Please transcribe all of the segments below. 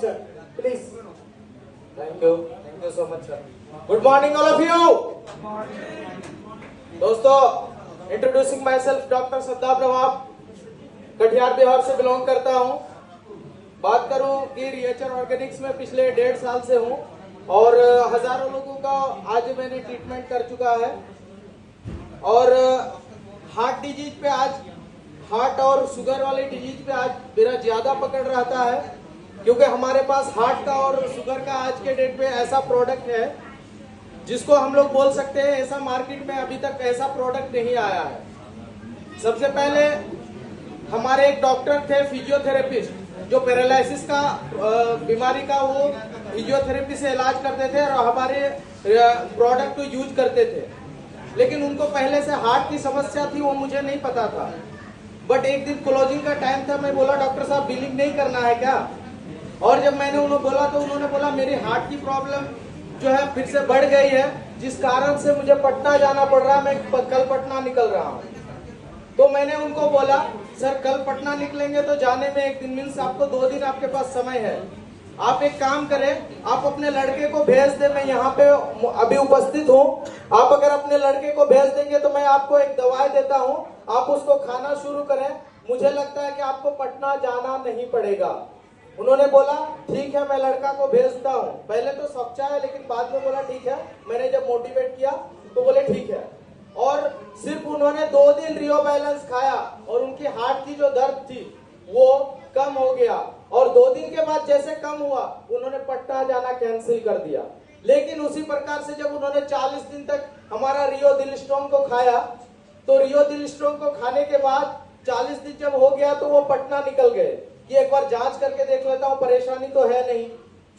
sir. Please. Thank you so much, sir. Good morning, all of you. दोस्तों, introducing my self doctor श्रद्धा प्रभाव, कटिहार बिहार से belong करता हूँ। बात करूँ कि रिएचर ऑर्गेनिक्स में पिछले 1.5 साल से हूँ और हजारों लोगों का आज मैंने ट्रीटमेंट कर चुका है। और हार्ट डिजीज पे आज, हार्ट और शुगर वाले डिजीज पे आज मेरा ज्यादा पकड़ रहता है, क्योंकि हमारे पास हार्ट का और शुगर का आज के डेट पे ऐसा प्रोडक्ट है जिसको हम लोग बोल सकते हैं ऐसा मार्केट में अभी तक ऐसा प्रोडक्ट नहीं आया है। सबसे पहले हमारे एक डॉक्टर थे फिजियोथेरेपिस्ट, जो पैरालिसिस का बीमारी का वो फिजियोथेरेपी से इलाज करते थे और हमारे प्रोडक्ट को यूज करते थे, लेकिन उनको पहले से हार्ट की समस्या थी, वो मुझे नहीं पता था। बट एक दिन क्लोजिंग का टाइम था, मैं बोला डॉक्टर साहब बिलिंग नहीं करना है क्या? और जब मैंने उन्हें बोला तो उन्होंने बोला मेरी हार्ट की प्रॉब्लम जो है फिर से बढ़ गई है, जिस कारण से मुझे पटना जाना पड़ रहा है, मैं कल पटना निकल रहा हूँ। तो मैंने उनको बोला सर कल पटना निकलेंगे तो जाने में 1 दिन मीन्स आपको 2 दिन आपके पास समय है। आप एक काम करें, आप अपने लड़के को भेज दे, मैं यहाँ पे अभी उपस्थित हूँ। आप अगर अपने लड़के को भेज देंगे तो मैं आपको एक दवाई देता हूँ, आप उसको खाना शुरू करें, मुझे लगता है कि आपको पटना जाना नहीं पड़ेगा। उन्होंने बोला ठीक है मैं लड़का को भेजता हूँ। पहले तो सोचा है, लेकिन बाद में बोला ठीक है। मैंने जब मोटिवेट किया तो बोले ठीक है। और सिर्फ उन्होंने 2 दिन रियो बैलेंस खाया और उनकी हार्ट की जो दर्द थी वो कम हो गया। और 2 दिन के बाद जैसे कम हुआ उन्होंने पटना जाना कैंसिल कर दिया। लेकिन उसी प्रकार से जब उन्होंने 40 दिन तक हमारा रियो दिल स्ट्रॉन्ग को खाया, तो रियो दिल स्ट्रॉन्ग को खाने के बाद 40 दिन जब हो गया तो वो पटना निकल गए कि एक बार जांच करके देख लेता हूँ, परेशानी तो है नहीं।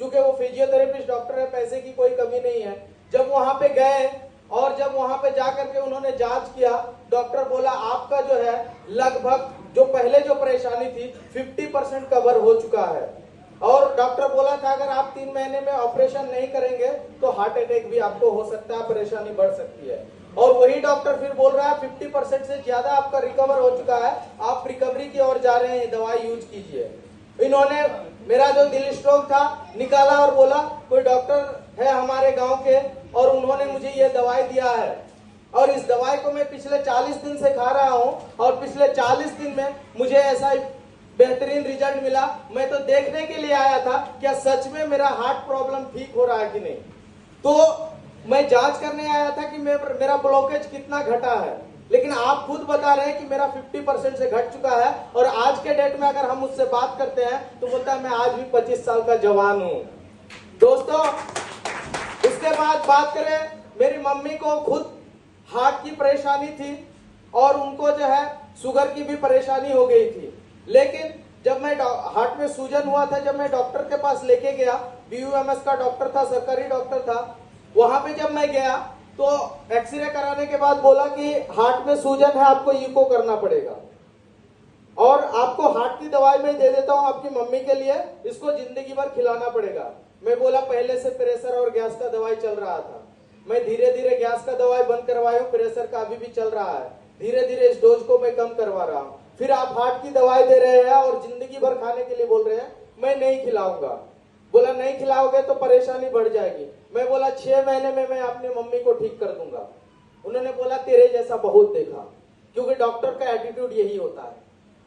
क्योंकि वो फिजियोथेरेपिस्ट डॉक्टर है, पैसे की कोई कमी नहीं है। जब वहां पे गए और जब वहां पे जाकर के उन्होंने जांच किया, डॉक्टर बोला आपका जो है लगभग जो पहले जो परेशानी थी 50% कवर हो चुका है। और डॉक्टर बोला था अगर आप 3 महीने में ऑपरेशन नहीं करेंगे तो हार्ट अटैक भी आपको हो सकता है, परेशानी बढ़ सकती है। और वही डॉक्टर फिर बोल रहा है 50% से ज्यादा आपका रिकवर हो चुका है, आप रिकवरी की ओर जा रहे हैं, दवाई यूज कीजिए। इन्होंने मेरा जो दिल स्ट्रोक था निकाला और बोला कोई डॉक्टर है हमारे गांव के, और उन्होंने मुझे ये दवाई दिया है। और इस दवाई को मैं पिछले 40 दिन से खा रहा हूं और पिछले 40 दिन में मुझे ऐसा बेहतरीन रिजल्ट मिला। मैं तो देखने के लिए आया था क्या सच में मेरा हार्ट प्रॉब्लम ठीक हो रहा है कि नहीं। तो मैं जांच करने आया था कि मेरा ब्लॉकेज कितना घटा है, लेकिन आप खुद बता रहे हैं कि मेरा 50% से घट चुका है। और आज के डेट में अगर हम उससे बात करते हैं तो बोलता है मैं आज भी 25 साल का जवान हूं। दोस्तों, उसके बाद बात करें, मेरी मम्मी को खुद हार्ट की परेशानी थी और उनको जो है शुगर की भी परेशानी हो गई थी। लेकिन जब मैं हार्ट में सूजन हुआ था, जब मैं डॉक्टर के पास लेके गया, BUMS का डॉक्टर था, सरकारी डॉक्टर था, वहां पे जब मैं गया तो एक्सरे कराने के बाद बोला कि हार्ट में सूजन है, आपको ईको करना पड़ेगा और आपको हार्ट की दवाई मैं दे देता हूं आपकी मम्मी के लिए, इसको जिंदगी भर खिलाना पड़ेगा। मैं बोला पहले से प्रेशर और गैस का दवाई चल रहा था, मैं धीरे धीरे गैस का दवाई बंद करवाया हूं, प्रेशर का अभी भी चल रहा है, धीरे धीरे इस डोज को मैं कम करवा रहा हूं। फिर आप हार्ट की दवाई दे रहे हैं और जिंदगी भर खाने के लिए बोल रहे हैं, मैं नहीं खिलाऊंगा। बोला नहीं खिलाओगे तो परेशानी बढ़ जाएगी। मैं बोला 6 महीने में मैं अपनी मम्मी को ठीक कर दूंगा। उन्होंने बोला तेरे जैसा बहुत देखा, क्योंकि डॉक्टर का एटीट्यूड यही होता है।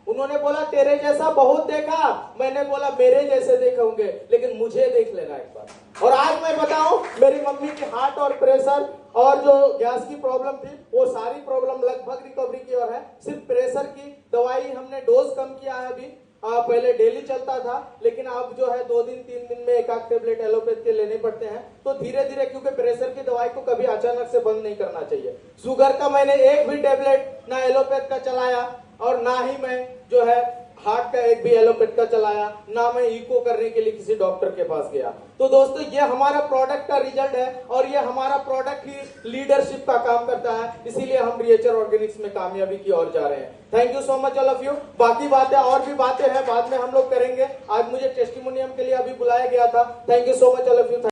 उन्होंने बोला तेरे जैसा बहुत देखा, मैंने बोला मेरे जैसे देखे होंगे, लेकिन मुझे देख लेना एक बार। और आज मैं बताऊं, मेरी मम्मी की हार्ट और प्रेशर और जो गैस की प्रॉब्लम थी वो सारी प्रॉब्लम लगभग रिकवरी की ओर है। सिर्फ प्रेशर की दवाई हमने डोज कम किया है अभी, पहले डेली चलता था, लेकिन अब जो है 2 दिन 3 दिन में 1 टेबलेट एलोपैथ के लेने पड़ते हैं। तो धीरे धीरे, क्योंकि प्रेशर की दवाई को कभी अचानक से बंद नहीं करना चाहिए। शुगर का मैंने एक भी टेबलेट ना एलोपैथ का चलाया और ना ही मैं जो है हार्ट का एक भी एलोपैथ का चलाया, ना मैं ईको करने के लिए किसी डॉक्टर के पास गया। तो दोस्तों, ये हमारा प्रोडक्ट का रिजल्ट है और ये हमारा प्रोडक्ट ही लीडरशिप का काम करता है, इसीलिए हम रिएचर ऑर्गेनिक्स में कामयाबी की ओर जा रहे हैं। Thank you so much all of you. बाकी बातें और भी बातें हैं बाद में हम लोग करेंगे। आज मुझे टेस्टिमोनियम के लिए अभी बुलाया गया था। Thank you so much all of you.